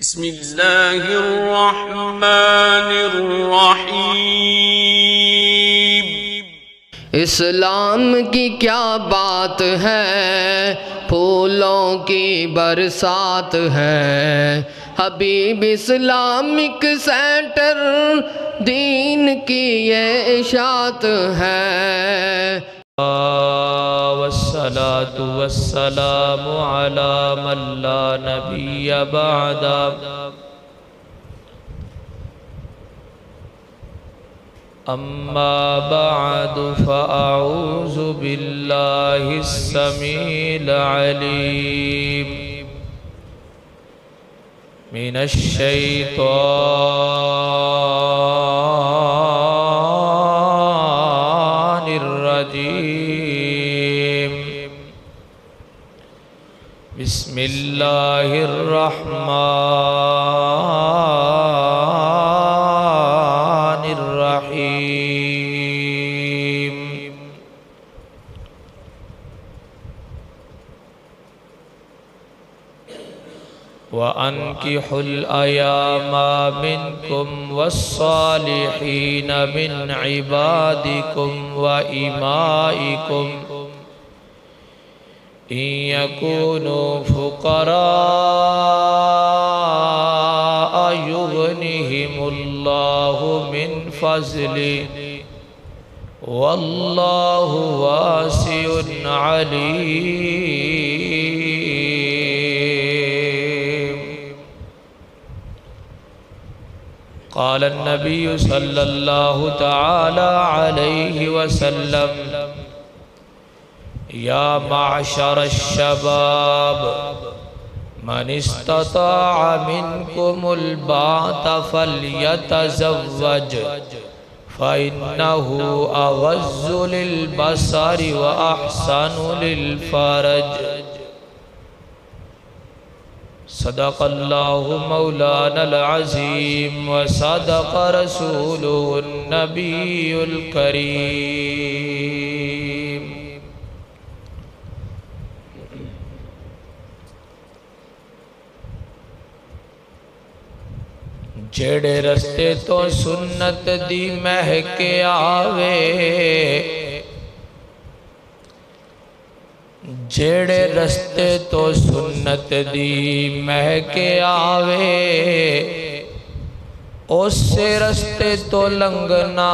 بسم اللہ الرحمن الرحیم۔ اسلام کی کیا بات ہے، پھولوں کی برسات ہے، حبیب اسلامک سینٹر دین کی یہ اشاعت ہے۔ والصلاة والسلام على من لا نبي بعد أما بعد فأعوذ بالله السميع العليم من الشيطان الرجيم۔ بسم اللہ الرحمن الرحیم۔ وَأَنكِحُوا الْأَيَامَ مِنكُمْ وَالصَّالِحِينَ مِنْ عِبَادِكُمْ وَإِمَائِكُمْ إِن يَكُونُوا فُقَرَاءَ يُغْنِهِمُ اللَّهُ مِنْ فَضْلِهِ وَاللَّهُ وَاسِعٌ عَلِيمٌ۔ قال النبي صلى الله تعالى عليه وسلم: یا معشر الشباب من استطاع منکم الباءة فلیتزوج فإنه أغض للبصر وأحسن للفرج۔ صدق اللہ مولانا العظیم وصدق رسوله النبی الکریم۔ جڑے رستے تو سنت دی مہک آوے، جڑے رستے تو سنت دی مہک آوے، اس سے رستے تو لنگنا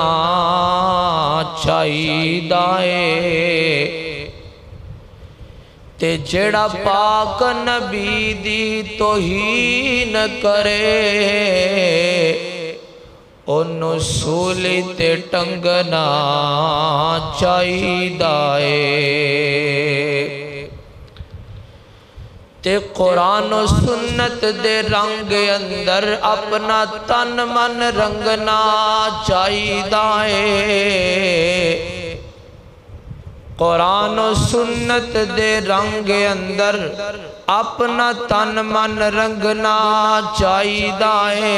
چاہیدائے، تے جڑا پاک نبی دی توہین کرے، انہوں سولی تے ٹنگنا چاہیدائے، تے قرآن و سنت دے رنگ اندر اپنا تن من رنگنا چاہیدائے، قرآن و سنت دے رنگ اندر اپنا تن من رنگنا چاہیدائے،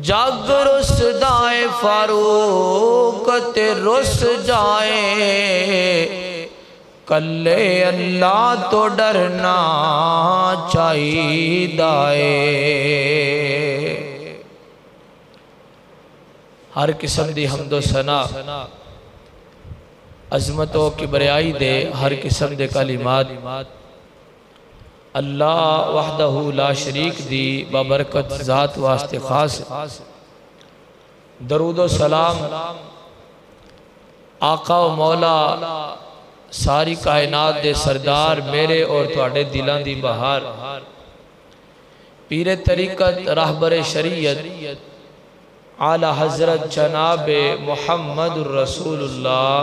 جگ رس دائے فاروق تے رس جائے، کلے اللہ تو ڈرنا چاہیدائے۔ ہر قسم دی حمد و ثنا عظمتوں کی بریائی دے، ہر قسم دے کلمات اللہ وحدہ لا شریک دی بابرکت ذات واسطے خاص۔ درود و سلام آقا و مولا ساری کائنات دے سردار میرے اور تواڈے دلان دی بہار، پیر طریقت رہبر شریعت اعلی حضرت جناب محمد الرسول اللہ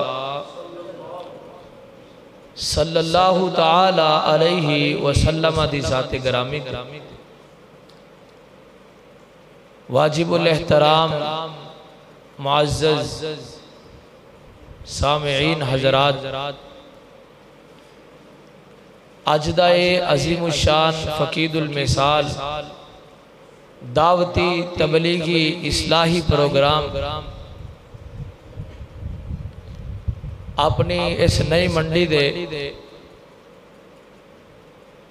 صلی اللہ تعالی علیہ وسلم دی ذات گرامی، واجب الاحترام معزز سامعین حضرات، اجدائے عظیم الشان فقید المثال دعوتی تبلیغی اصلاحی پروگرام اپنی اس نئی منڈی دے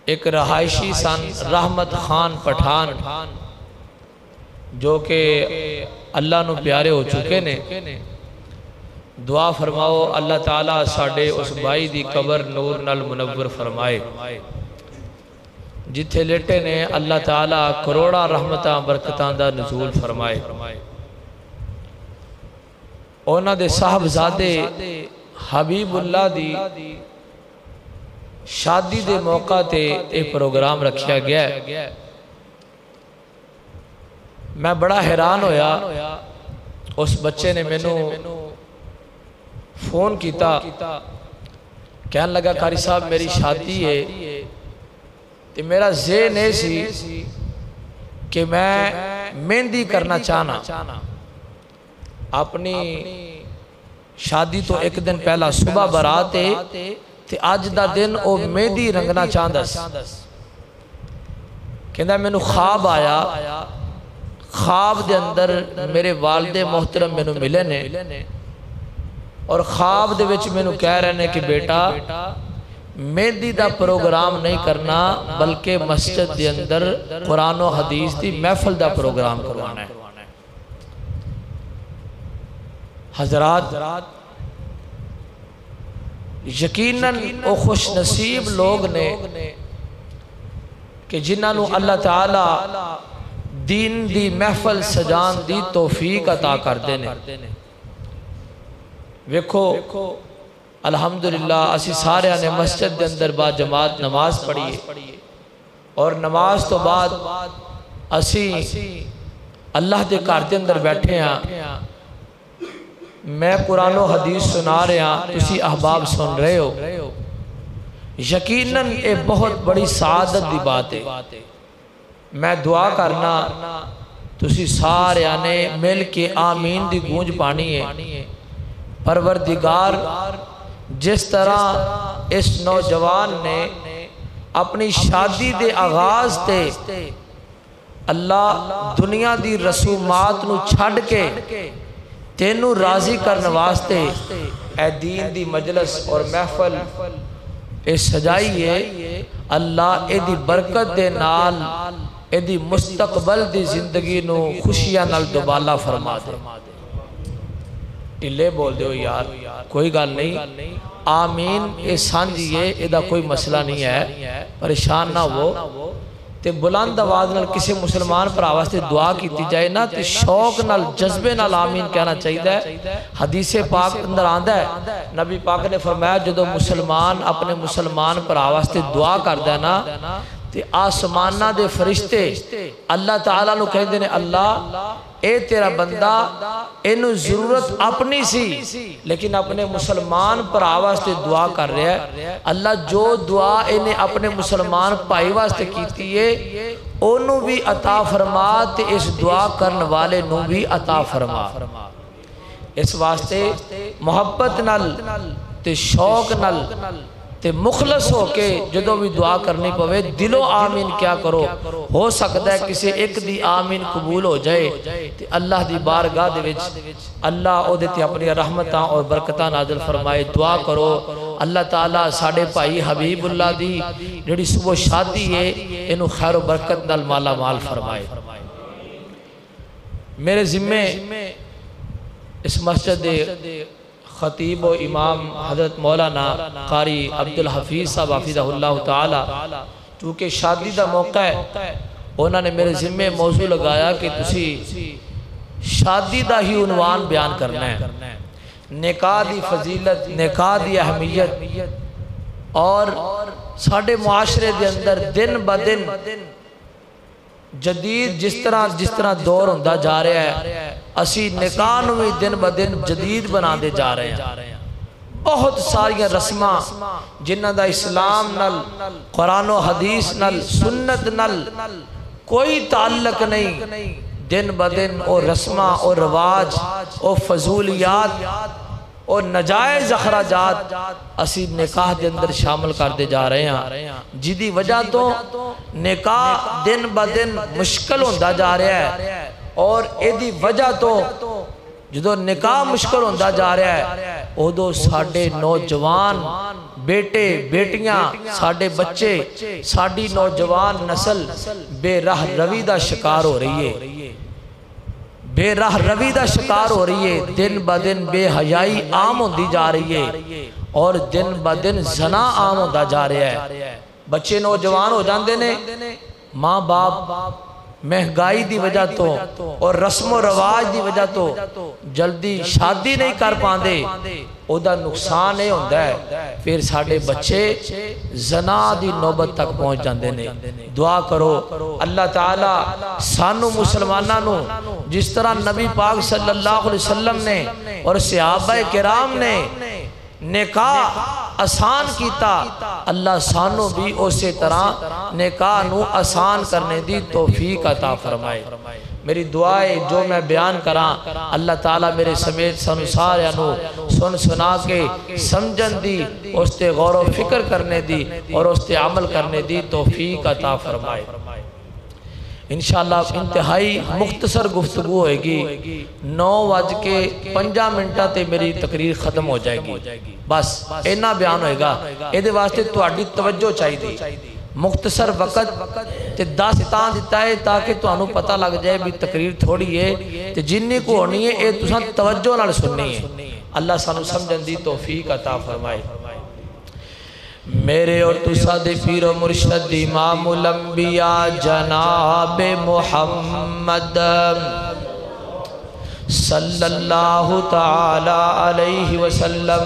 ایک رہائشی سن رحمت خان پٹھان جو کہ اللہ نو پیارے ہو چکے نے، دعا فرماؤ اللہ تعالیٰ ساڑھے اس بھائی دی قبر نور نال منور فرمائے، جتھے لیٹے نے اللہ تعالیٰ کروڑا رحمتاں برکتاں دا نزول فرمائے۔ اونا دے صاحبزادے حبیب اللہ دی شادی دے موقع تے ایک پروگرام رکھیا گیا ہے۔ میں بڑا حیران ہویا، اس بچے نے میں نو فون کیتا، کہنے لگا قاری صاحب میری شادی ہے، تے میرا ذہن ہے سی کہ میں مہندی کرنا چاہنا، اپنی شادی تو ایک دن پہلا صبح برات ہے تے آج دا دن او مہندی رنگنا چاہندا سی۔ کہندا میں نو خواب آیا، خواب دے اندر میرے والد محترم میں نو ملے نے اور خواب دے وچ میں نو کہہ رہے نے کہ بیٹا مہندی دا پروگرام نہیں کرنا بلکہ مسجد دے اندر قرآن و حدیث دی محفل دا پروگرام کروانا ہے۔ حضرات یقیناً او خوش نصیب لوگ نے کہ جنہاں نو اللہ تعالیٰ دین دی محفل سجان دی توفیق عطا کر دینے۔ ویکھو الحمدللہ اسی سارے نے مسجد دے اندر با جماعت نماز پڑھی اور نماز تو بعد اسی اللہ دے گھر دے اندر بیٹھے ہیں، میں قرآن و حدیث سنا رہے ہیں، تسی احباب سن رہے ہو، یقیناً یہ بہت بڑی سعادت دی بات ہے۔ میں دعا کرنا تسی سارے نے مل کے آمین دی گونج پانی ہے۔ پروردگار جس طرح اس نوجوان نے اپنی شادی دے آغاز تے اللہ دنیا دی رسومات نو چھڑ کے تینو راضی کرنے واسطے اے دین دی مجلس اور محفل اے سجائی ہے، اللہ اے دی برکت دے نال اے دی مستقبل دی زندگی نو خوشیاں نال دوبالا فرما دے۔ ٹلے بول دے ہو یار، کوئی گال نہیں، آمین اے سانجیے، اے دا کوئی مسئلہ نہیں ہے، پریشان نہ ہو تے بلند آواز نال کسی مسلمان پر آواستے دعا کیتی جائے نا تے شوق نال جذبے نال آمین کہنا چاہیے۔ حدیث پاک اندر آندہ ہے، نبی پاک نے فرمایا جدو مسلمان اپنے مسلمان پر آواستے دعا کر دے نا تے آسمانہ دے فرشتے اللہ تعالیٰ نو کہیں دینے اللہ اے تیرا بندہ انہوں ضرورت اپنی سی لیکن اپنے مسلمان پر آواستے دعا کر رہے ہیں، اللہ جو دعا انہیں اپنے مسلمان پائی واسطے کیتی ہے انہوں بھی عطا فرما تے اس دعا کرن والے نو بھی عطا فرما۔ اس واسطے محبت نل تے شوق نل تے مخلص ہو کے جدو بھی دعا کرنی پوے دلو آمین کیا کرو، ہو سکتا ہے کسی ایک دی آمین قبول ہو جائے تے اللہ دی بارگاہ دے وچ اللہ او دیتے اپنی رحمتاں اور برکتاں نازل فرمائے۔ دعا کرو اللہ تعالیٰ ساڑھے بھائی حبیب اللہ دی جڑی صبح شادی ہے انہوں خیر و برکت نال مالا مال فرمائے۔ میرے ذمے اس مسجد دے خطیب و امام حضرت مولانا قاری عبدالحفیظ صاحب حفظہ اللہ تعالی چونکہ شادی دا موقع ہے انہوں نے میرے ذمہ موضوع لگایا کہ تسی شادی دا ہی عنوان بیان کرنا ہے، نکاح دی فضیلت، نکاح دی اہمیت اور ساڑھے معاشرے دے اندر دن با دن جدید جس طرح دور ہوندہ جا رہا ہے اسی نکاح نوی دن با دن جدید بنا دے جا رہے ہیں۔ بہت ساری رسمہ جنہ دا اسلام نل قرآن و حدیث نل سنت نل کوئی تعلق نہیں، دن با دن او رسمہ او رواج او فضولیات اور نجائز اخراجات اسی نکاح دے اندر شامل کر دے جا رہے ہیں، جدی وجہ تو نکاح دن با دن مشکل ہوندہ جا رہا ہے اور ایدی وجہ تو جدو نکاح مشکل ہوندہ جا رہا ہے او دو ساڑھے نوجوان بیٹے بیٹیاں ساڈے بچے ساڈی نوجوان نسل بے راہ روی دا شکار ہو رہی ہے، بے راہ روی دا شکار ہو رہی ہے، دن با دن بے حیائی عام ہوندی جا رہی ہے اور دن با دن زنا عام ہوندا جا رہا ہے۔ بچے نوجوان ہو جاندے نے، ماں باپ مہنگائی دی وجہ تو اور رسم و رواج دی وجہ تو جلدی شادی نہیں کر پاندے، او دا نقصان نہیں ہوندہ ہے، پھر ساڑھے بچے زنا دی نوبت تک پہنچ جاندے نے۔ دعا کرو اللہ تعالیٰ سانو مسلمانانو جس طرح نبی پاک صلی اللہ علیہ وسلم نے اور صحابہ کرام نے نکاح آسان کیتا، اللہ سانو بھی اسی طرح نکاح نو آسان کرنے دی توفیق عطا فرمائے۔ میری دعائے جو میں بیان کراں اللہ تعالیٰ میرے سمیت سن سارے نو سن سنا کے سمجھن دی، اس تے غور و فکر کرنے دی اور اس تے عمل کرنے دی توفیق عطا فرمائے۔ انشاءاللہ انتہائی مختصر گفتگو ہوئے گی، 9:05 تے میری تقریر ختم ہو جائے گی، بس اینا بیان ہوئے گا۔ ایدے واسطے تو اڈی توجہ چاہی دی، مختصر وقت تے 10 تاں دیتا ہے تاکہ تو انہوں پتہ لگ جائے بھی تقریر تھوڑی ہے تے جنی کو ہونی ہے اے تساں توجہ نال سننی ہے۔ اللہ سانو سمجھن دی توفیق عطا فرمائے۔ میرے اور تسا دے پیر و مرشد امام الانبیاء جناب محمد صلی اللہ تعالی علیہ وسلم،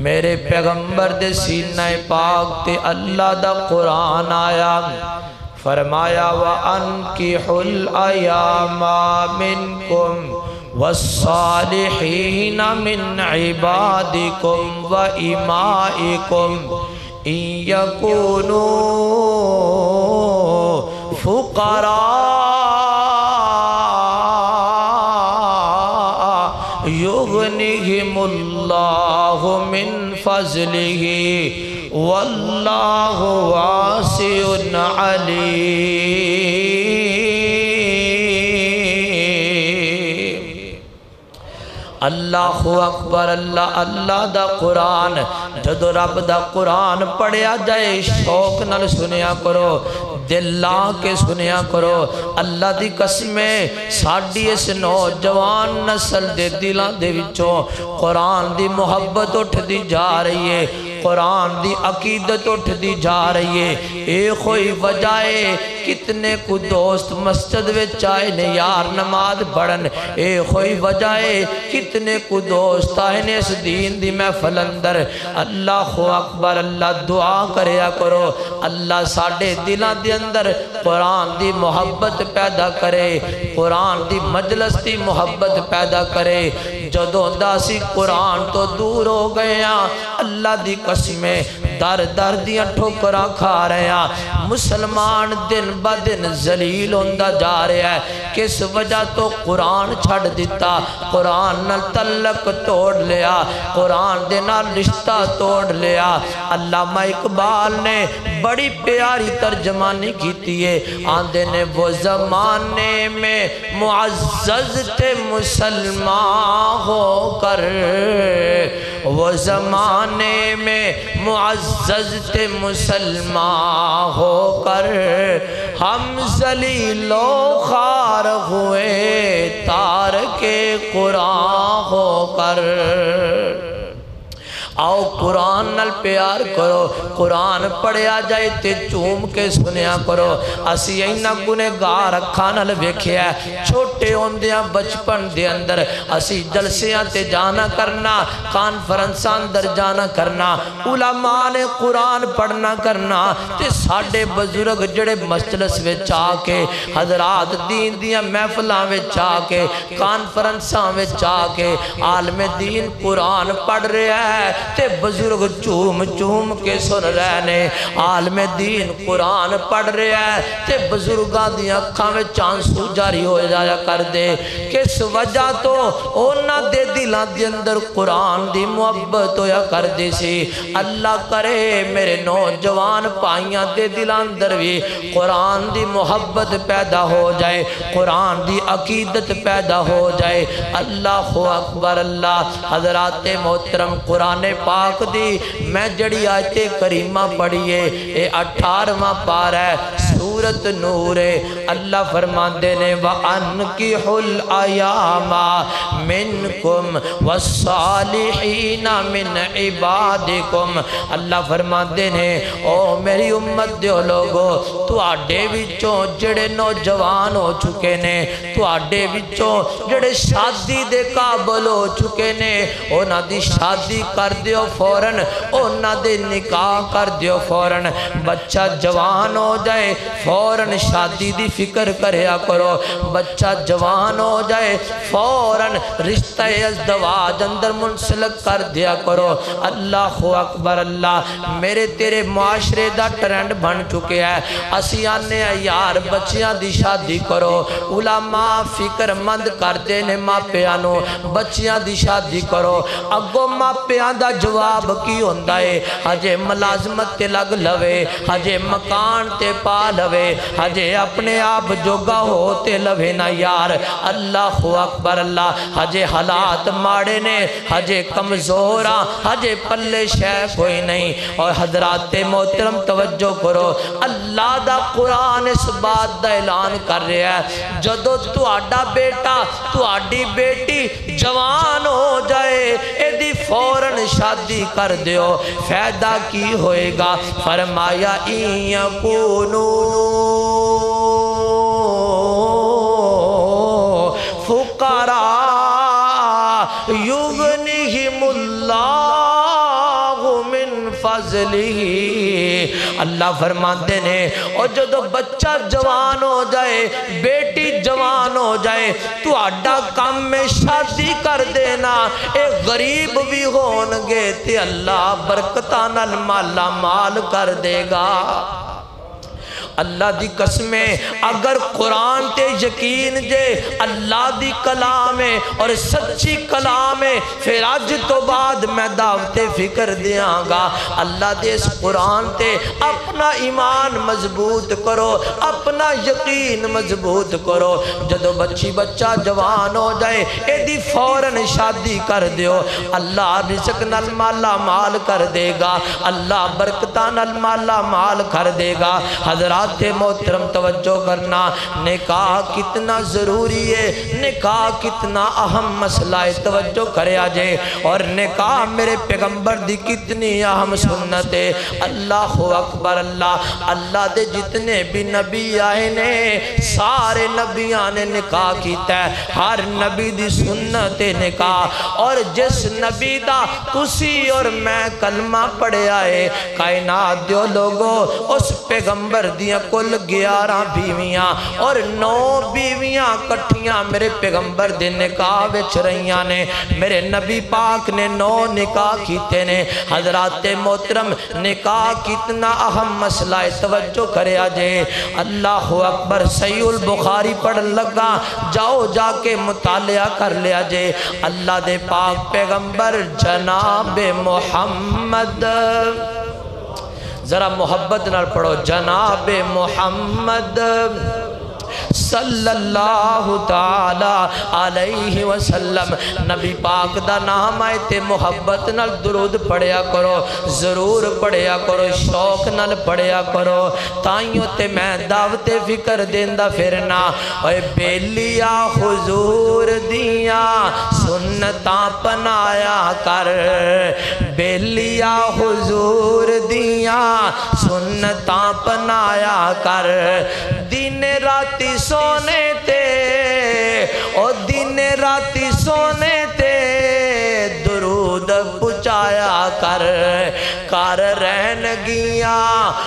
میرے پیغمبر دے سینہ پاک تے اللہ دا قرآن آیا، فرمایا وَأَنْكِحُوا الْأَيَامَ مِنْكُمْ والصالحین من عبادکم و امائکم ان یکونوا فقراء یغنہم اللہ من فضلہ واللہ واسع علیم۔ اللہ اکبر، اللہ اللہ دا قرآن جدو رب دا قرآن پڑھیا جائے شوق نال سنیا کرو، دل لا کے سنیا کرو۔ اللہ دی قسمیں ساڑی اس نوجوان نسل دے دلان دے وچوں قرآن دی محبت اٹھ دی جا رہی ہے، قرآن دی عقیدت اٹھ دی جا رہی ہے۔ ایک ہوئی وجائے کتنے کو دوست مسجد وچ آئے نے یار نماز پڑھن، ایک ہوئی وجائے کتنے کو دوست آئے نے اس دین دی محفل اندر۔ اللہ اکبر، اللہ دعا کریا کرو اللہ ساڑھے دلان دی اندر قرآن دی محبت پیدا کرے، قرآن دی مجلس دی محبت پیدا کرے۔ جدوں داسی قرآن تو دور ہو گئے ہیں، اللہ دی قسمیں در در دیاں ٹھوکراں کھا رہے ہیں، مسلمان دن با دن ذلیل ہوندہ جا رہا ہے۔ کس وجہ تو قرآن چھڑ دیتا، قرآن نال تعلق توڑ لیا، قرآن دے نال رشتہ توڑ لیا۔ علامہ اقبال نے بڑی پیاری ترجمانی کیتی ہے، آندے نے وہ زمانے میں معزز تھے مسلمان ہو کر، وہ زمانے میں معزز تھے مسلمان ہو کر، ہم ذلیل و خوار ہوئے تارک قرآن ہو کر۔ آؤ قرآن نال پیار کرو، قرآن پڑھیا جائے تے چوم کے سنیا کرو۔ اسی اینا گنہگار اکھاں نال ویکھیا ہے، چھوٹے ہوندیاں بچپن دے اندر اسی جلسیاں تے جانا کرنا، کانفرنساں اندر جانا کرنا، علماء نے قرآن پڑھنا کرنا، تے ساڑھے بزرگ جڑے مجلس وچ آ کے حضرات دین دیاں محفلاں وچ آ کے کانفرنساں وچ آ کے عالم دین قرآن پڑھ رہا ہے تے بزرگ چوم چوم کے سن رہے نے، عالم دین قرآن پڑھ رہے ہیں تے بزرگاں دیاں اکھاں میں چانسو جاری ہو جایا کر دے۔ کس وجہ تو اونا دے دلان دے اندر قرآن دی محبت ہویا کر دے سی۔ اللہ کرے میرے نوجوان پائیاں دے دلان اندر بھی قرآن دی محبت پیدا ہو جائے، قرآن دی عقیدت پیدا ہو جائے۔ اللہ اکبر، اللہ حضرات محترم قرآن پاک دی میں جڑی آیت کریمہ پڑھیے اے 18واں پارہ ہے سورت نور ہے۔ اللہ فرماندے نے وَأَنْكِحُوا الْأَيَامَ مِنْكُمْ وَالصَّالِحِينَ مِنْ عِبَادِكُمْ۔ اللہ فرماندے نے او میری امت دیو لوگو تو آڈے وچوں جڑے نوجوان ہو چکے نے، تو آڈے وچوں جڑے شادی دے قابل ہو چکے نے، اونا دی شادی کر دیو فوراً، اونا دے نکاح کر دیو فوراً۔ بچہ جوان ہو جائے فوراً شادی دی فکر کریا کرو، بچہ جوان ہو جائے فوراً رشتہ ازدواج اندر منسلک کر دیا کرو۔ اللہ اکبر اللہ، میرے تیرے معاشرے دا ٹرینڈ بن چکے ہیں، اسی آنے یار بچیاں دی شادی کرو، علماء فکر مند کر دینے ماپیانو بچیاں دی شادی کرو، اگو ماپیان دا جواب کی ہوندہ ہے ہجے ملازمت تے لگ لوے، ہجے مکان تے پا لوے، ہجے اپنے آپ جوگا ہوتے لوے نا یار۔ اللہ اکبر اللہ، ہجے حالات ماڑے نے، ہجے کمزورا، ہجے پلے شے کوئی نہیں۔ اور حضرات محترم توجہ کرو، اللہ دا قرآن اس بات دا اعلان کر رہا ہے جدو تو آڈا بیٹا تو آڈی بیٹی جوان ہو جائے ایدی فوراً شادی کر دیو، فائدہ کی ہوئے گا؟ فرمایا این یکونو فقراء یغنیہم اللہ من فضلہ۔ اللہ فرماتے نے اور جدو بچہ جوان ہو جائے، بیٹی جوان ہو جائے، تو آڈا کام میں شادی کر دینا، ایک غریب بھی ہونگے تے اللہ برکتان المالا مال کر دے گا۔ اللہ دی قسمیں اگر قرآن تے یقین جے اللہ دی کلام ہے اور سچی کلام ہے، پھر آج تو بعد میں دعوت فکر دیاں گا۔ اللہ دے اس قرآن تے اپنا ایمان مضبوط کرو، اپنا یقین مضبوط کرو۔ جدو بچہ جوان ہو جائے ایدی فوراً شادی کر دیو، اللہ رزق نال مالا مال کر دے گا، اللہ برکتان نال مالا مال کر دے گا۔ حضرات محترم توجہ کرنا، نکاح کتنا ضروری ہے، نکاح کتنا اہم مسئلہ ہے، توجہ کرے آجے۔ اور نکاح میرے پیغمبر دی کتنی اہم سنت ہے۔ اللہ اکبر اللہ، اللہ دے جتنے بھی نبی آئے نے سارے نبیاں نے نکاح کیتا ہے، ہر نبی دی سنت نکاح۔ اور جس نبی دا تسی اور میں کلمہ پڑھے آئے کائنات دیو لوگو، اس پیغمبر دی کل 11 بیویاں اور 9 بیویاں کٹھیاں میرے پیغمبر دے نکاح وچ رہیاں نے، میرے نبی پاک نے 9 نکاح کیتے نے۔ حضرات محترم، نکاح کتنا اہم مسئلہ ہے، توجہ کرے آجے۔ اللہ اکبر، صحیح البخاری پڑھ لگا، جاؤ جا کے مطالعہ کر لیا جے۔ اللہ دے پاک پیغمبر جناب محمد، ذرا محبت نال پڑھو، جناب محمد صلی اللہ تعالی علیہ وسلم۔ نبی پاک دا نام آئے تے محبت نال درود پڑھیا کرو، ضرور پڑھیا کرو، شوق نال پڑھیا کرو۔ تائیوں تے میں دعوت فکر دیندہ پھرنا، اے بیلیا حضور دیاں سنتاں پنایا کر، بیلیا حضور دیاں سنتاں پنایا کر، دن راتی سونے تے او دن راتی سونے تے درود پچایا کر، کر رہن گیاں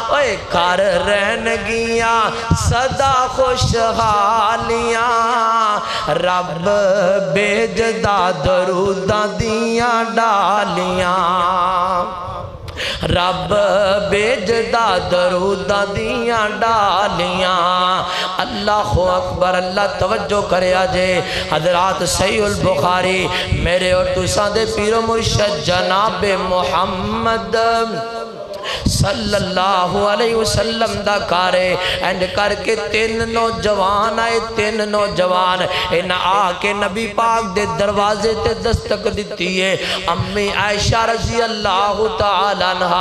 اوے کر رہن گیاں صدا خوشحالیاں، رب بیجدا دروداں دیاں ڈالیاں، رب بیجدا دروداں دیاں ڈالیاں۔ اللہ اکبر اللہ، توجہ کرے آجے۔ حضرات صحیح البخاری میرے اور تساں دے پیر و مرشد جناب محمد صلی اللہ علیہ وسلم دا کارے اینڈ کر کے 3 نوجوان آئے 3 نوجوان ان آ کے نبی پاک دے دروازے تے دستک دیتی ہے امی عائشہ رضی اللہ تعالیٰ عنہ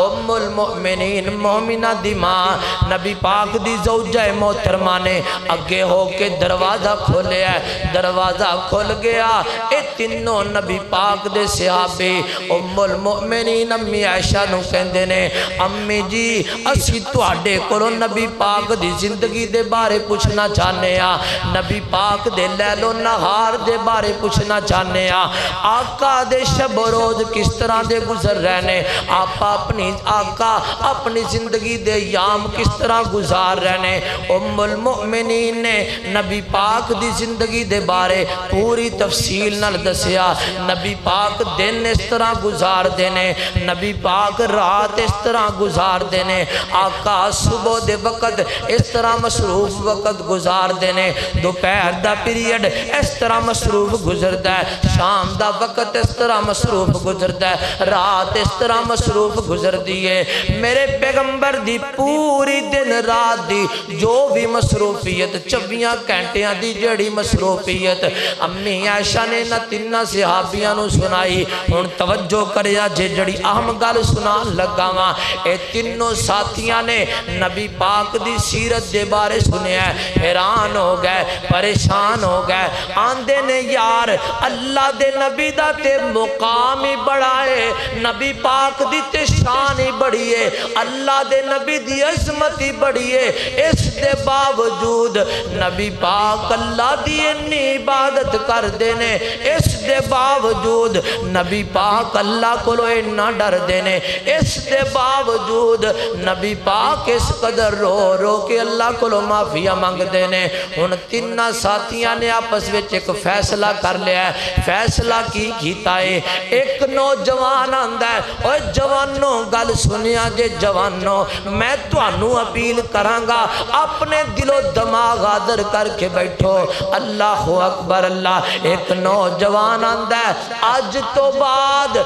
ام المؤمنین مومنہ دی ماں نبی پاک دی زوجہ محترمہ نے اگے ہو کے دروازہ کھولے ہے دروازہ کھل گیا اے تینوں نبی پاک دے صحابے ام المؤمنین امی عائشہ نو کہندے نے امی جی اسی تواڈے کولوں نبی پاک دی زندگی دے بارے پوچھنا چاہنے ہاں نبی پاک دے لیل و نہار دے بارے پوچھنا چاہنے ہاں آقا دے شب و روز کس طرح دے گزر رہنے آپ اپنی آقا اپنی زندگی دے یام کس طرح گزار رہنے ام المؤمنین نے نبی پاک دی زندگی دے بارے پوری تفصیل نال دسیا نبی پاک دن اس طرح گزار دینے نبی پاک رات اس طرح گزار دینے آقا صبح دے وقت اس طرح مصروف وقت گزار دینے دوپہر دا پیریڈ اس طرح مصروف گزردا ہے شام دا وقت اس طرح مصروف گزردا ہے رات اس طرح مصروف گزر دیئے میرے پیغمبر دی پوری دن رات دی جو بھی مصروفیت 24 گھنٹیاں دی جڑی مصروفیت امی عائشہ نے نہ 3 صحابیاں نو سنائی ہن توجہ کریا جے جڑی اہم گل سنان لگا وا اے تینوں ساتھیاں نے نبی پاک دی سیرت دے بارے سنیا حیران ہو گئے پریشان ہو گئے آندے نے یار اللہ دے نبی دا تے مقام ہی بڑا ہے نبی پاک دی تے شان ہی بڑی ہے اللہ دے نبی دی عظمت ہی بڑی ہے اس دے باوجود نبی پاک اللہ دی انی عبادت کر دینے اس دے باوجود نبی پاک اللہ کو لوئے نہ ڈر دینے اس دے باوجود نبی پاک اس قدر رو رو کے اللہ کو لو معافیہ مانگ دینے ان 3 ساتھیاں نے آپس وچ ایک فیصلہ کر لیا ہے فیصلہ کی کیتا ہے ایک نوجوان آندہ ہے اوہ جوانوں گل سنیا جے جوانوں میں تو انو اپیل کرانگا اپنے دل و دماغ آدر کر کے بیٹھو اللہ اکبر اللہ ایک نوجوان آندہ ہے آج تو بعد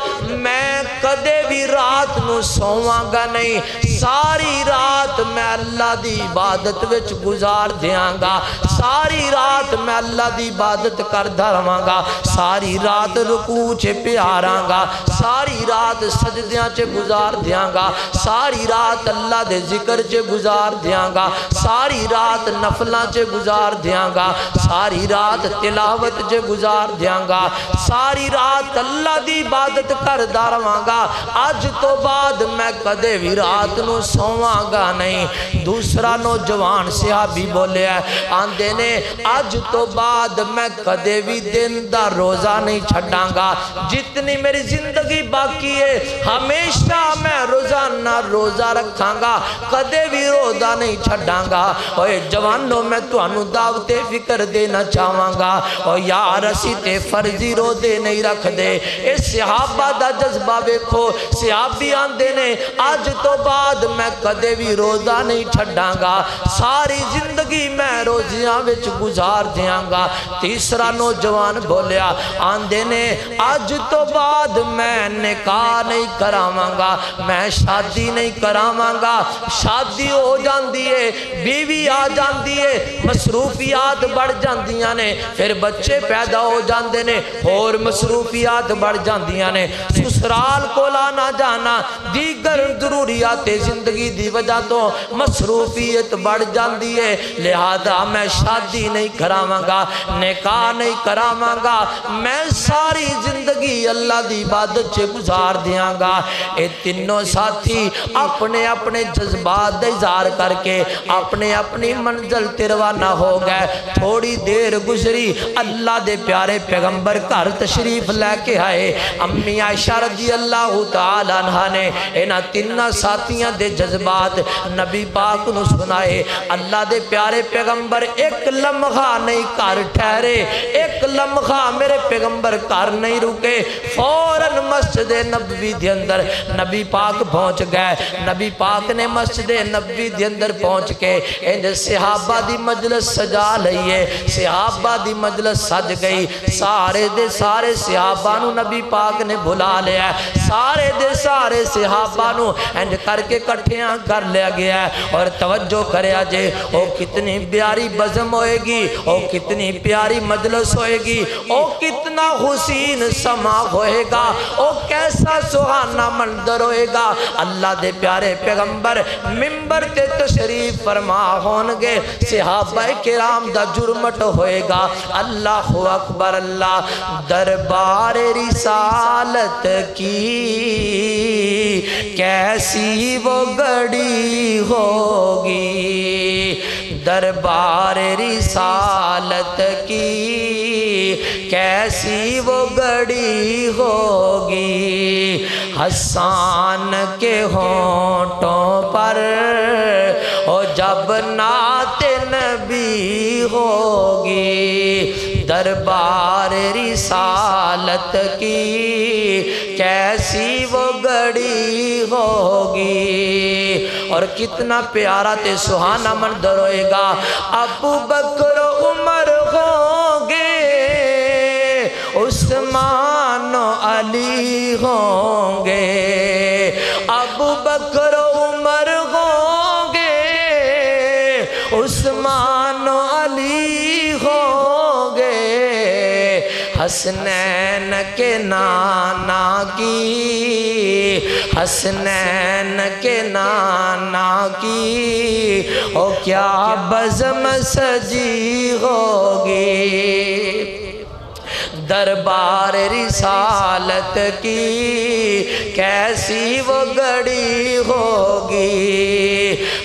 میں کدے بھی رات نو سوواں گا نہیں ساری رات میں اللہ دی عبادت وچ گزار دیاں گا ساری رات میں اللہ دی عبادت کر دھرواں گا ساری رات رکوع چے پیاراں گا ساری رات سجدیاں چے گزار دیاں گا ساری رات اللہ دے ذکر چے گزار دیاں گا ساری رات نفلاں چے گزار دیاں گا ساری رات تلاوت چے گزار دیاں گا ساری رات اللہ دی عبادت کر دھرواں گا آج تو بعد میں کدے بھی رات نو سوواں گا نہیں دوسرا نوجوان صحابی بولے ہے آندے نے آج تو بعد میں کدے بھی دن دا روزہ نہیں چھڑاں گا جتنی میری زندگی باقی ہے ہمیشہ میں روزانہ روزہ رکھاں گا کدے بھی روزہ نہیں چھڑاں گا اوہ جوانوں میں تو انو دعوت فکر دینا چاہواں گا اوہ یار اسی تے فرضی روزے نہیں رکھ دے اس صحابہ دا جذبہ بیکھو صحابی آندے نے آج تو بعد میں کدے بھی روزہ نہیں چھڑاں گا ساری زندگی میں روزیاں وچ گزار دیاں گا تیسرا نوجوان بولیا آندے نے آج تو بعد میں نکاح نہیں کراواں گا میں شادی نہیں کراواں گا شادی ہو جاندی ہے بیوی آ جاندی ہے مصروفیات بڑھ جاندیاں نے پھر بچے پیدا ہو جاندے نے اور مصروفیات بڑھ جاندیاں نے سسرال کو لانا جانا دیگر ضروریات زندگی دی وجہ تو مصروفیت بڑھ جاندی ہے لہذا میں شادی نہیں کراواں گا نکاح نہیں کراواں گا میں ساری زندگی اللہ دی عبادت سے گزار دیاں گا اے تینوں ساتھی اپنے اپنے جذبات دے اظہار کر کے اپنے اپنی منزل تے روانہ ہو گئے تھوڑی دیر گزری اللہ دے پیارے پیغمبر گھر تشریف لے کے آئے امی عائشہ رضی اللہ تعالیٰ عنہ نے انہاں 3 ساتھیاں دے جذبات نبی پاک نو سنائے اللہ دے پیارے پیغمبر ایک ایک لمحہ نہیں گھر ٹھہرے، ایک لمحہ میرے پیغمبر گھر نہیں رکے، فوراً مسجد نبوی دے اندر نبی پاک پہنچ گئے۔ نبی پاک نے مسجد نبوی دے اندر پہنچ کے انج صحابہ دی مجلس سجا لئیے، صحابہ دی مجلس سج گئی، سارے دے سارے صحابہ نو نبی پاک نے بھلا لیا ہے، سارے دے سارے صحابہ نو انج کر کے کٹھیاں کر لیا گیا ہے۔ اور توجہ کریا جے او کتنی پیاری بزم ہوئے گی، او کتنی پیاری مجلس ہوئے گی، او کتنا حسین سما ہوئے گا، او کیسا سہانا منظر ہوئے گا۔ اللہ دے پیارے پیغمبر ممبر تے تشریف فرما ہونگے، صحابہ کرام دا جرمٹ ہوئے گا۔ اللہ اکبر اللہ، دربار رسالت کی کیسی وہ گھڑی ہوگی، دربار رسالت کی کیسی وہ گھڑی ہوگی، حسان کے ہونٹوں پر او جب نعت نبی ہوگی، دربار رسالت کی کیسی وہ گھڑی ہوگی۔ اور کتنا پیارا تے سہانا منظر ہوئے گا، ابو بکر و عمر ہوں گے، عثمان و علی ہوں گے، ابو بکر و عمر ہوں گے، عثمان و علی ہوں گے، حسنین کے نانا کی، حسنین کے نانا کی او کیا بزم سجی ہوگی، دربار رسالت کی کیسی وہ گھڑی ہوگی۔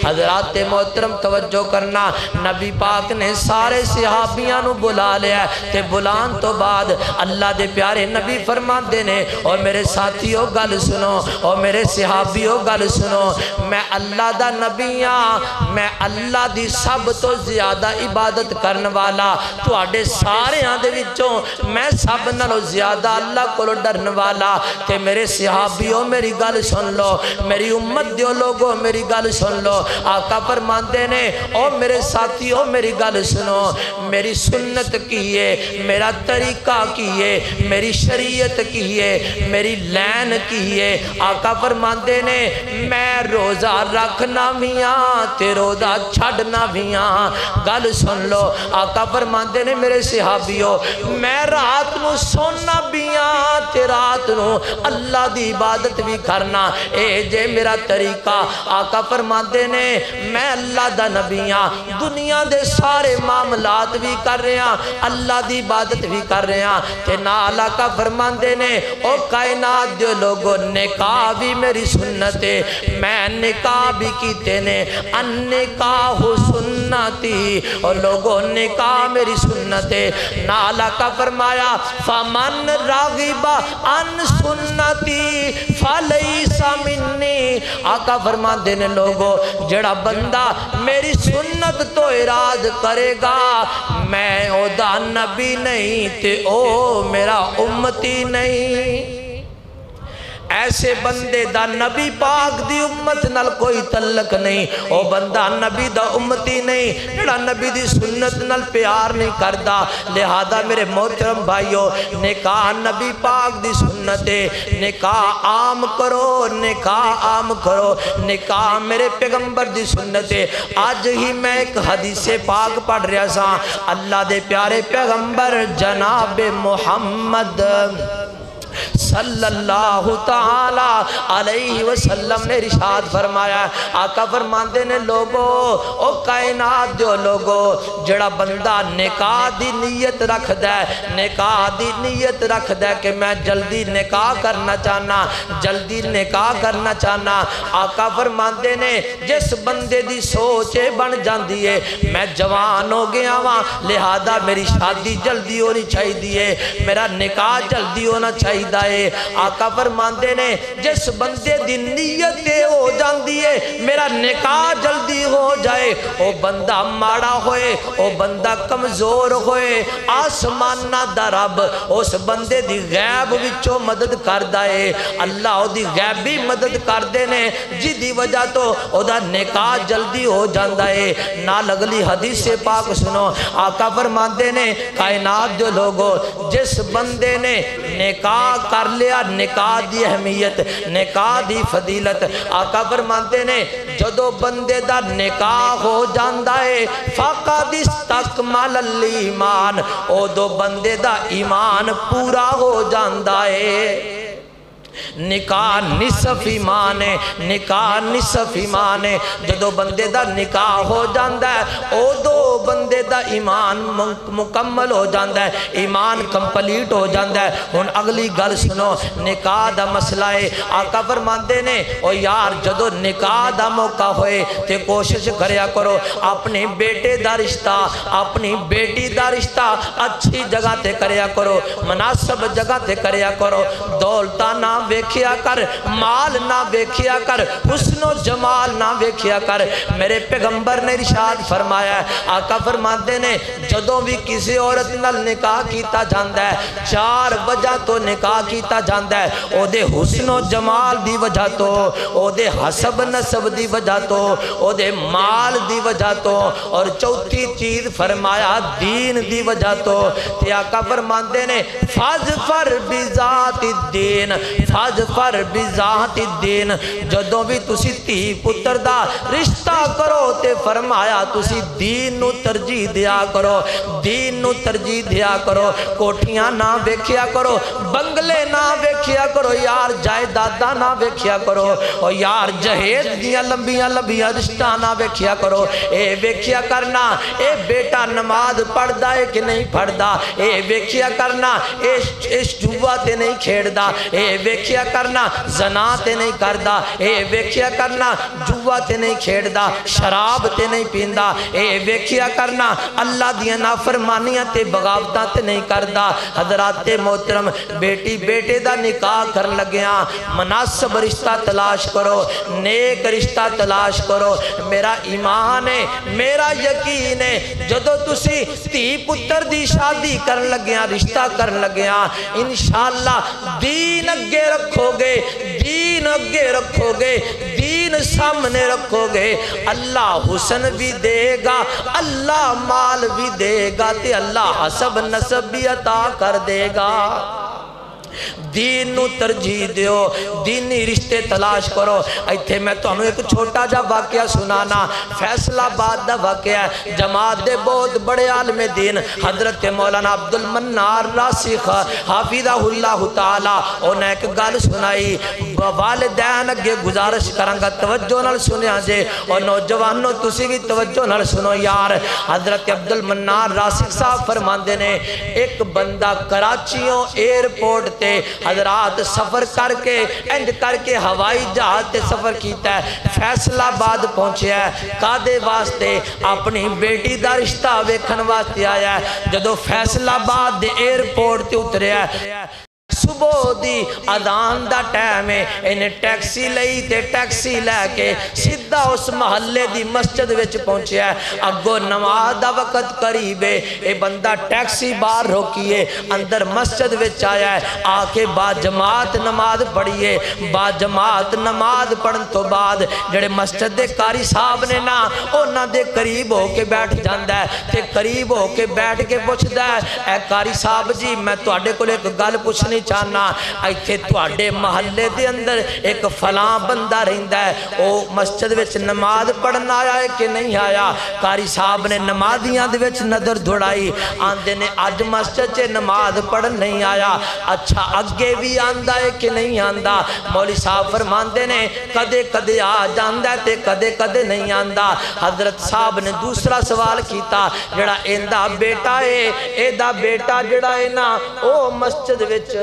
حضرات محترم توجہ کرنا، نبی پاک نے سارے صحابیاں نو بلا لیا، تے بلان تو بعد اللہ دے پیارے نبی فرمان دینے، اور میرے ساتھیوں گل سنو، اور میرے صحابیوں گل سنو، میں اللہ دا نبی ہاں، میں اللہ دی سب تو زیادہ عبادت کرن والا، تو آڑے سارے آن دے وچوں میں سب نالو زیادہ اللہ کو ڈرن والا، تے میرے صحابیوں میری گل سن لو، میری امت دیو لوگوں میری گل سن لو۔ آقا فرماندے نے او میرے ساتھیوں میری گل سنو، میری سنت کیے، میرا طریقہ کیے، میری شریعت کیے، میری لین کیے۔ آقا فرماندے نے میں روزہ رکھنا بھیاں تے روزہ چھڑنا بھیاں، گل سن لو۔ آقا فرماندے نے میرے صحابیوں میں رات نو سونا بیاں تے رات نو اللہ دی عبادت بھی کرنا، اے جے میرا طریقہ۔ آقا فرماندے نے میں اللہ دا نبیاں، دنیا دے سارے معاملات بھی کر رہے ہیں، اللہ دی عبادت بھی کر رہے ہیں، تے نال آقا فرماندے نے او کائنات دے لوگوں نکاح بھی میری سنت ہے، میں نکاح بھی کیتے نے، ان نکاح سنتی، اور لوگوں نکاح میری سنت ہے۔ نال آقا فرمایا فمن راغب عن سنتی فلیس منی، آقا فرماندے نے لوگوں جڑا بندہ میری سنت تو اراض کرے گا، میں او دا نبی نہیں تے او میرا امتی نہیں۔ ایسے بندے دا نبی پاک دی امت نال کوئی تعلق نہیں، او بندہ نبی دا امتی نہیں، جڑا نبی دی سنت نال پیار نہیں کردا۔ لہذا میرے محترم بھائیو، نکاح نبی پاک دی سنت ہے، نکاح عام کرو، نکاح عام کرو، نکاح میرے پیغمبر دی سنت ہے۔ آج ہی میں ایک حدیث پاک پڑھ رہا سا، اللہ دے پیارے پیغمبر جناب محمد صلی اللہ تعالی علیہ وسلم نے ارشاد فرمایا، آقا فرماندے نے لوگو او کائنات جو لوگو جڑا بندہ نکاح دی نیت رکھ دے، نکاح دی نیت رکھ دے کہ میں جلدی نکاح کرنا چاہنا، جلدی نکاح کرنا چاہنا، آقا فرماندے نے جس بندے دی سوچے بن جاندی ہے میں جوان ہو گیا وہاں، لہذا میری شادی جلدی ہونی چاہیے، میرا نکاح جلدی ہونا چاہیے، چاہیے۔ آقا فرماندے نے جس بندے دی نیت ہو جاندی ہے میرا نکاح جلدی ہو جائے، او بندہ ماڑا ہوئے، او بندہ کمزور ہوئے، آسمانہ دا رب اس بندے دی غیب وچوں مدد کر دائے، اللہ او دی غیبی مدد کر دینے جی دی وجہ تو او دا نکاح جلدی ہو جاندہ ہے۔ نال اگلی حدیث پاک سنو، آقا فرماندے نے کائنات جو لوگو جس بندے نے نکاح کر لیا، نکاح دی اہمیت، نکاح دی فضیلت، آقا فرماندے نے جدو بندے دا نکاح ہو جاندہ ہے فقد استکمل الایمان، او دو بندے دا ایمان پورا ہو جاندہ ہے۔ نکاح نصف ایمان ہے، نکاح نصف ایمان ہے۔ جدو بندے دا نکاح ہو جاندہ ہے او دو بندے دا ایمان مکمل ہو جاندہ ہے، ایمان کمپلیٹ ہو جاندہ ہے۔ ہن اگلی گل سنو، نکاح دا مسئلہ ہے۔ آقا فرماندے نے او یار جدو نکاح دا موقع ہوئے تے کوشش کریا کرو اپنے بیٹے دا رشتہ، اپنی بیٹی دا رشتہ اچھی جگہ تے کریا کرو، مناسب جگہ تے کریا کرو، دولتہ نہ ویکھیا کر، مال نہ ویکھیا کر، حسن و جمال نہ ویکھیا کر۔ میرے پیغمبر نے ارشاد فرمایا ہے، آقا فرماتے نے جدوں بھی کسی عورت نال نکاح کیتا جاندہ ہے چار وجہ تو نکاح کیتا جاندہ ہے، او دے حسن و جمال دی وجہ تو، او دے حسب نسب دی وجہ تو، او دے مال دی وجہ تو، اور چوتھی چیز فرمایا دین دی وجہ تو۔ تے آقا فرماتے نے فاظفر بذات الدین، فاظفر بذات الدین، جدوں بھی تسی تھی پتر دا رشتہ کرو تے فرمایا تسی دین نو ترجیح دیا کرو، دین نو ترجیح دیا کرو، کوٹھیاں نہ ویکھیا کرو، بنگلے نہ ویکھیا کرو یار، جائیدادہ نہ ویکھیا کرو، اور یار جہیز دیاں لمبیاں لمبیاں رشتہ نہ ویکھیا کرو۔ اے ویکھیا کرنا اے بیٹا نماز پڑھدا ہے کہ نہیں پڑھدا، اے ویکھیا کرنا اے جوا تے نہیں کھیڑدا، اے ویکھیا کرنا زنا تے نہیں کردا، اے ویکھیا کرنا جوا تے نہیں کھیڑدا، شراب تے نہیں پیندا، اے ویکھیا کرنا اللہ دیاں نافرمانیاں تے بغاوتاں تے نہیں کردا۔ حضرات محترم، بیٹی بیٹے دا نکاح کر لگیاں مناسب رشتہ تلاش کرو، نیک رشتہ تلاش کرو۔ میرا ایمان ہے، میرا یقین ہے، جدو تسی تھی پتر دی شادی کر لگیاں، رشتہ کر لگیاں، انشاءاللہ دین اگے رکھو گے، دین اگے رکھو گے، دین سامنے رکھو گے، اللہ حسن بھی دے گا، اللہ مال بھی دے گا، تے اللہ حسب نسب بھی عطا کر دے گا۔ دین نو ترجیح دیو، دینی رشتے تلاش کرو۔ ایتھے میں تو انہوں ایک چھوٹا جا واقعہ سنانا، فیصلہ آباد دا واقعہ ہے۔ جماعت دے بہت بڑے عالم دین حضرت مولانا عبدالمنار راسخ حافظہ اللہ تعالی انہیں ایک گل سنائی، والدین اگے گزارش کرانگا توجہ نال سنیا جے، اور نوجوانوں تسی بھی توجہ نال سنو یار۔ حضرت عبدالمنار راسخ صاحب فرماندے نے ایک بندہ کراچیوں ایئرپورٹ تے حضرات سفر کر کے انج کر کے ہوائی جہاز تے سفر کیتا ہے، فیصلہ آباد پہنچیا ہے، کادے واسطے اپنی بیٹی دا رشتہ ویکھن واسطے آیا ہے۔ جدو فیصلہ آباد دے ایئرپورٹ تے اتریا ہے، صبح دی اذان دا ٹائم ہے، انہیں ٹیکسی لئی تے ٹیکسی لے کے سیدھا اس محلے دی مسجد وچ پہنچیا ہے۔ اگو نماز دا وقت قریب ہے، اے بندہ ٹیکسی باہر روکیے، اندر مسجد وچ آیا ہے، آ کے با جماعت نماز پڑھیے۔ با جماعت نماز پڑھن تو بعد جڑے مسجد دے قاری صاحب نے نا انہاں دے قریب ہو کے بیٹھ جاندا ہے، تے قریب ہو کے بیٹھ کے پوچھدا ہے، اے قاری صاحب جی میں تواڈے کول ایک گل پوچھنی چاہنا، ایتھے تواڈے محلے دے اندر ایک فلاں بندہ رہندا ہے، او مسجد وچ نماز پڑھن آیا ہے کہ نہیں آیا؟ قاری صاحب نے نمازیاں دے وچ نظر دوڑائی، آندے نے اج مسجد چ نماز پڑھن نہیں آیا، اچھا اگے بھی آندا ہے کہ نہیں آندا؟ مولوی صاحب فرماندے نے کدے کدے آ جاندا ہے تے کدے کدے نہیں آندا۔ حضرت صاحب نے دوسرا سوال کیتا، جڑا ایندا بیٹا ہے، ایدا بیٹا جڑا ہے نا او مسجد وچ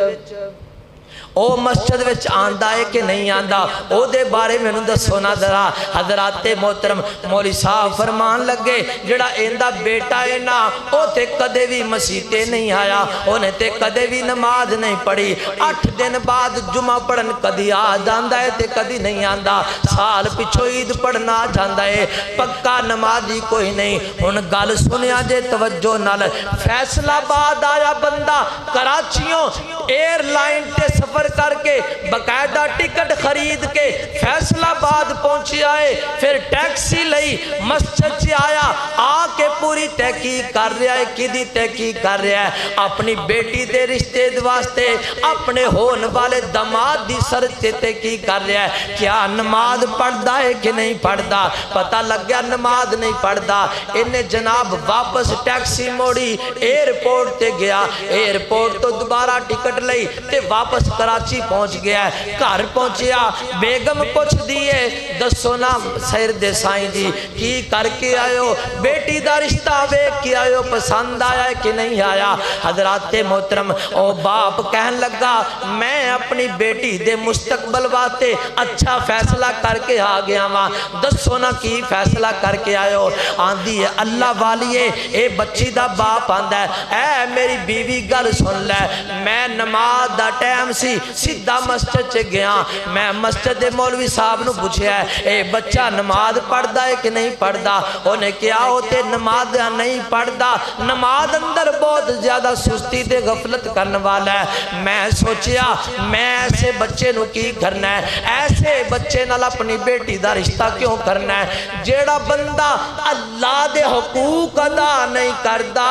او مسجد وچ آندا ہے کہ نہیں آندا او دے بارے میں دسو نا ذرا۔ حضرات محترم مولوی صاحب فرمان لگے جڑا ایندا بیٹا ہے نا او تے کدے بھی مسیتے نہیں آیا، اونے تے کدے بھی نماز نہیں پڑھی، 8 دن بعد جمعہ پڑھن کدی آ جاندا ہے تے کدی نہیں آندا، سال پچھو عید پڑھنا جاندا ہے، پکا نمازی کوئی نہیں۔ ہن گل سنیا جے توجہ نال، فیصل آباد آیا بندہ کراچیوں ایئر لائن تے سفر کر کے باقاعدہ ٹکٹ خرید کے فیصل آباد پہنچی آئے، پھر ٹیکسی لئی مسجد سے آیا، آ کے پوری تحقیق کر رہا ہے۔ کدی تحقیق کر رہا ہے؟ اپنی بیٹی دے رشتے واسطے اپنے ہون والے داماد دی سرچ سے تحقیق کر رہا ہے، کیا نماز پڑھدا ہے کہ نہیں پڑھدا؟ پتہ لگ گیا نماز نہیں پڑھدا۔ انہیں جناب واپس ٹیکسی موڑی، ایئرپورٹ تے گیا، ایئرپورٹ تو دوبارہ ٹکٹ لئی تے واپس کراچی پہنچ گیا ہے۔ گھر پہنچیا، بیگم پوچھ دیئے دسو نا سیر دے سائیں جی کی کر کے آئے ہو؟ بیٹی دا رشتہ ویکھ کے آئے ہو، پسند آیا ہے کہ نہیں آیا؟ حضرات محترم او باپ کہن لگا میں اپنی بیٹی دے مستقبل واسطے اچھا فیصلہ کر کے آ گیا ہاں، دسو نا کی فیصلہ کر کے آئے ہو؟ آندھی ہے اللہ والیے اے بچی دا باپ آندا ہے اے میری بیوی گل سن لے، میں نماز دا ٹائم سی سیدھا مسجد چ گیا، میں مسجد دے مولوی صاحب نو پوچھیا ہے اے بچہ نماز پڑھدا ہے کہ نہیں پڑھدا؟ انہیں کیا ہوتے نماز نہیں پڑھدا، نماز اندر بہت زیادہ سستی دے غفلت کرنے والا ہے۔ میں سوچیا میں ایسے بچے نو کی کرنا ہے، ایسے بچے نال اپنی بیٹی دا رشتہ کیوں کرنا ہے؟ جیڑا بندہ اللہ دے حقوق ادا نہیں کردا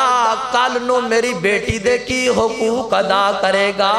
کل نو میری بیٹی دے کی حقوق ادا کرے گا؟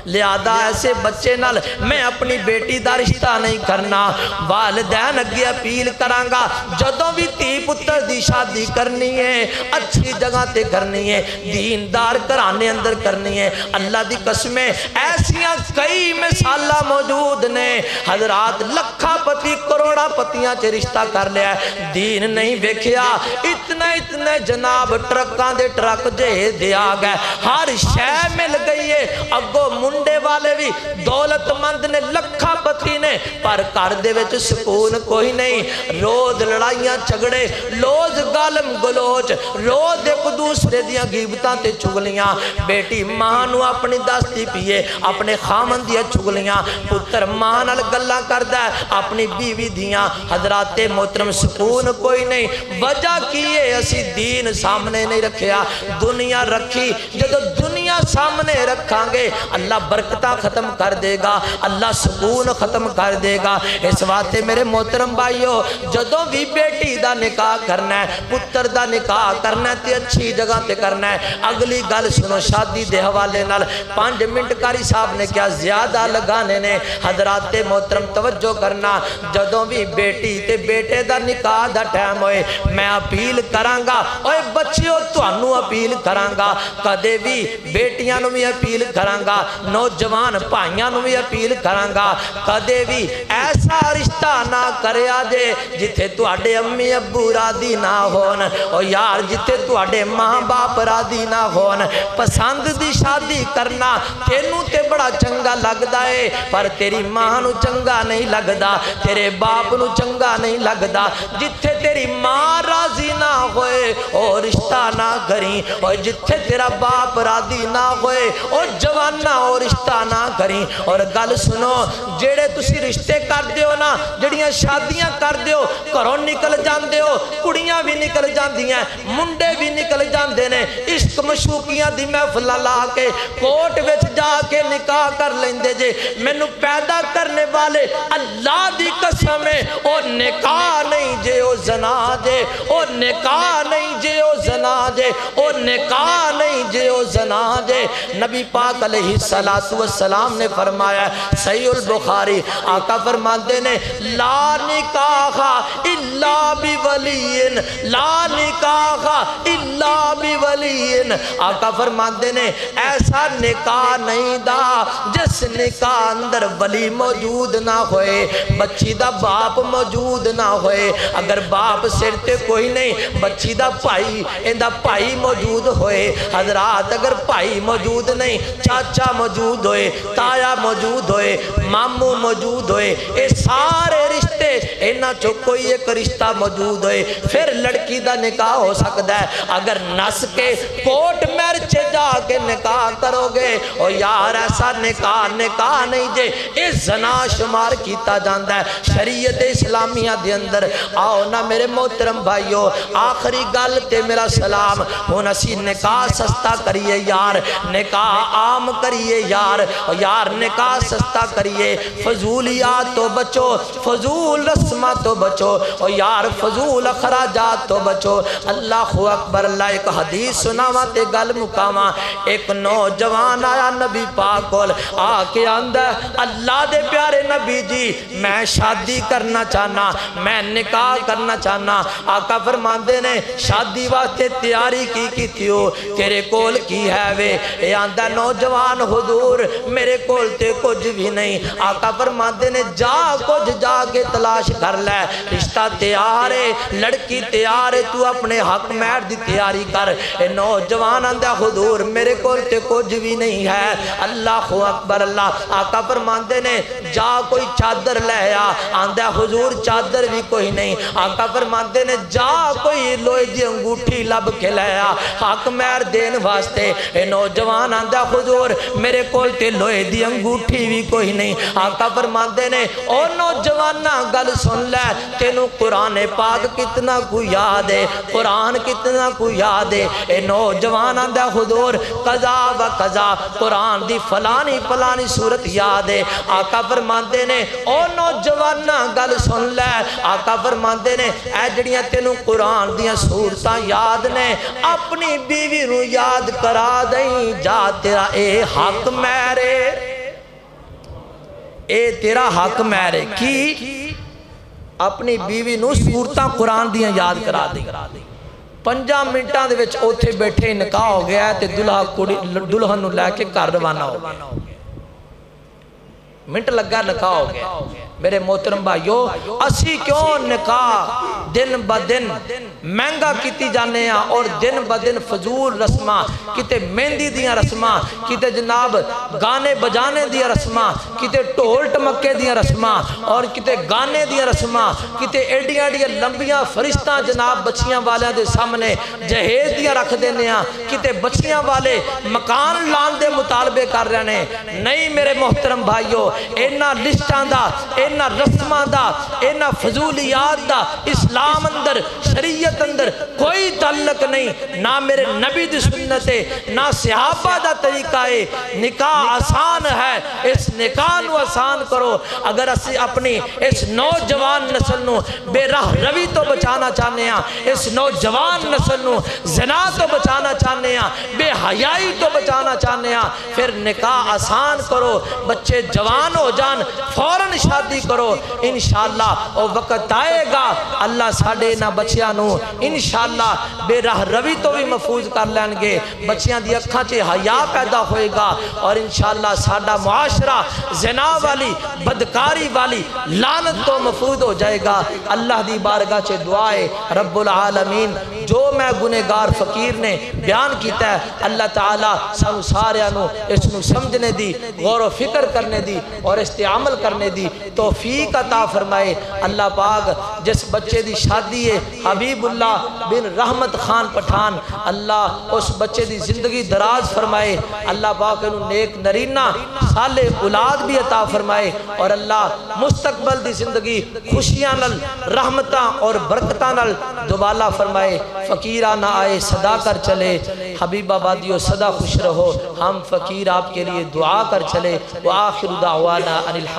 لہذا ایسے بچے نال میں اپنی بیٹی دا رشتہ نہیں کرنا۔ والدین اگے اپیل کرانگا جدوں بھی تی پتر دی شادی کرنی ہے اچھی جگہ تے کرنی ہے، دیندار گھرانے اندر کرنی ہے۔ اللہ دی قسمیں ایسیاں کئی مثالہ موجود نے، حضرات لکھا پتی کروڑا پتیاں چے رشتہ کر لیا ہے، دین نہیں ویکھیا، اتنے جناب ٹرکاں دے ٹرک جے دیا گئے، ہر شے مل گئی ہے، اگو منڈے والے بھی دولت مند نے لکھا پتی نے، پر کر دے وچ سکون کوئی نہیں، روز لڑائیاں چگڑے، روز گالم گلوچ، روز ایک دوسرے دیاں غیبتاں تے چگلیاں، بیٹی ماں نو اپنی دستی پیے اپنے خامن دیاں چگلیاں، پتر ماں نال گلاں کردا ہے اپنی بیوی دیاں۔ حضرات محترم سکون کوئی نہیں، وجہ کیے اسی دین سامنے نہیں رکھیا، دنیا رکھی، جدو دنیا سامنے رکھاں گے اللہ برکتہ ختم کر دے گا، اللہ سکون ختم کر دے گا۔ اس واسطے میرے محترم بھائیو جدوں بھی بیٹی دا نکاح کرنا ہے، پتر دا نکاح کرنا ہے تے اچھی جگہ تے کرنا ہے۔ اگلی گل سنو شادی دے حوالے نال 5 منٹ کاری صاحب نے کیا زیادہ لگانے نے، حضرات محترم توجہ کرنا، جدوں بھی بیٹی تے بیٹے دا نکاح دا ٹائم ہوئے میں اپیل کرانگا، اوے بچیو تانوں اپیل کرانگا، کدے بھی بیٹیاں نو بھی اپیل کرانگا، نوجوان بھائیاں نو بھی اپیل کرانگا، کدے بھی ایسا رشتہ نہ کریا جے جتھے تواڈے امی ابو راضی نہ ہون، او یار جتھے تواڈے ماں باپ راضی نہ ہون۔ پسند دی شادی کرنا تینوں تے بڑا چنگا لگدا ہے پر تیری ماں نو چنگا نہیں لگدا، تیرے باپ نو چنگا نہیں لگدا، جتھے تیری ماں راضی نہ ہوئے او رشتہ نہ کریں، اور جتھے تیرا باپ راضی نہ ہوئے او جوانا او رشتہ نہ کریں۔ اور گل سنو جیڑے تسی رشتے کر دیو نا، جڑیاں شادیاں کر دیو، گھروں نکل جاندے ہو، کڑیاں بھی نکل جاندیاں، منڈے بھی نکل جاندے نے، عشق مشوقیاں دی محفل لا کے کوٹ وچ جا کے نکاح کر لیندے جے۔ مینوں پیدا کرنے والے اللہ دی قسم ہے او نکاح نہیں جے او زنا جے، او نکاح نہیں جے او زنا جے، او نکاح نہیں جے او زنا جے۔ نبی پاک علیہ السلام نے فرمایا صحیح البخاری، آقا فرماتے نے لا نکاح الا بولی، لا نکاح الا بولی، آقا فرماتے نے ایسا نکاح نہیں دا جس نکاح اندر ولی موجود نہ ہوئے، بچی دا باپ موجود نہ ہوئے، اگر باپ سر تے کوئی نہیں، بچی دا بھائی اندہ بھائی موجود ہوئے. حضرات اگر بھائی موجود نہیں, چاچا موجود ہوئے, تایا موجود ہوئے, ماموں موجود ہوئے, اے سارے رشتے انہاں چو کوئی ایک رشتہ موجود ہوئے, پھر لڑکی دا نکاح ہو سکتا ہے. اگر نس کے کوٹ مرچے جا کے نکاح کرو گے, او یار ایسا نکاح نہیں جے, اے زنا شمار کیتا جاندہ ہے شریعت اسلامیہ دے اندر. آؤ نا میرے محترم بھائیو, آخری گل تے میرا سلام. ہن اسی نکاح سستا کریے یار, نکاح عام کریے یار, یار نکاح سستا کریے, فضولیات تو بچو, فضول رسمات تو بچو, اور یار فضول اخراجات تو بچو. اللہ اکبر. اللہ ایک حدیث سناوا تے گل مکاوا. ایک نوجوان آیا نبی پاک کول, آ کے آندہ اللہ دے پیارے نبی جی میں شادی کرنا چاہنا, میں نکاح کرنا چاہنا. آقا فرماندے نے شادی واسطے تیاری کی تھیو, تیرے کول کی ہے وے؟ اے آندہ نوجوان حضور میرے کول تے کچھ بھی نہیں. آقا فرماندے نے جا کچھ جا کے تلاش کر لے, رشتہ تیار ہے, لڑکی تیار ہے, تو اپنے حق مہر دی تیاری کر. اے نوجوان آندہ حضور میرے کول تے کچھ بھی نہیں ہے. اللہ اکبر. اللہ آقا فرماندے نے جا کوئی چادر لے آ. آندہ حضور چادر بھی کوئی نہیں. آقا فرماندے نے جا کوئی لوہے دی انگوٹھی لب کے لے آ حق مہر دین واسطے. اے نوجوان آندہ حضور میرے کول تے لوہے دی انگوٹھی بھی کوئی نہیں. آقا فرماندے نے او نوجوانہ گل سن لے, تینوں قرآن پاک کتنا کو یاد ہے, قرآن کتنا کو یاد ہے. اے نوجوان آندہ حضور قضا و قضا قرآن دی فلانی صورت یاد ہے. آقا فرماندے نے او نوجوانہ گل سن لے, آقا فرماندے نے اے جڑیاں تینوں قرآن دیاں صورتاں یاد نے, اپنی بیوی نو یاد کرا دیں, جا تیرا اے حق میرے, اے تیرا حق میرے کی اپنی بیوی نو صورتاں قرآن دیاں یاد کرا دیں. 5 منٹاں دے وچ اوتھے بیٹھے نکاح ہو گیا تے دلہن نو لے کے گھر روانہ ہو گیا. منٹ لگا نکاح ہو گیا. میرے محترم بھائیو, اسی کیوں نکاح دن با دن مہنگا کیتی جانے ہیں, اور دن با دن فضول رسمہ, کتے مہندی دیاں رسمہ, کتے جناب گانے بجانے دیاں رسمہ, کتے ٹول ٹمکے دیاں رسمہ, اور کتے گانے دیاں رسمہ, کتے ایڈیاں لمبیاں فرشتہ جناب بچیاں والے دے سامنے جہیز دیاں رکھ دینے ہیں, کتے بچیاں والے مکان لان دے مطالبے کر رہے ہیں. نہیں میرے محترم بھائیو, اینا لسٹان دا, اینا رسمہ دا, اینا فضولیات دا اسلام اندر شریعت اندر کوئی تعلق نہیں. نہ میرے نبی دی سنت ہے, نہ صحابہ دا طریقہ ہے. نکاح آسان ہے, اس نکاح نو آسان کرو. اگر اسی اپنی اس نوجوان نسل نو بے راہ روی تو بچانا چاہنے ہیں, اس نوجوان نسل نو زنا تو بچانا چاہنے ہیں, بے حیائی تو بچانا چاہنے ہیں, پھر نکاح آسان کرو. بچے جوان ہو جان فوراً شادی کرو. انشاءاللہ او وقت آئے گا اللہ ساڑھے نہ بچیاں نو انشاءاللہ بے راہ روی تو بھی محفوظ کر لیں گے. بچیاں دی اکھاں چے حیا پیدا ہوئے گا, اور انشاءاللہ ساڑھا معاشرہ زنا والی بدکاری والی لعنت تو محفوظ ہو جائے گا. اللہ دی بارگاہ چے دعائے رب العالمین, جو میں گنہگار فقیر نے بیان کیتا ہے اللہ تعالیٰ سب ساریاں نو اس نو سمجھنے دی, غور و فکر کرنے دی, اور اس تے عمل کرنے دی توفیق عطا فرمائے. اللہ پاک جس بچے دی شادی ہے حبیب اللہ بن رحمت خان پٹھان, اللہ اس بچے دی زندگی دراز فرمائے. اللہ پاک انہوں نیک نرینہ صالح اولاد بھی عطا فرمائے, اور اللہ مستقبل دی زندگی خوشیاں نل رحمتاں اور برکتاں نل دوبالا فرمائے. فقیرہ نہ آئے صدا کر چلے, حبیب آبادیو صدا خوش رہو, ہم فقیر آپ کے لیے دعا کر چلے. وآخر دعوانا ان الحمد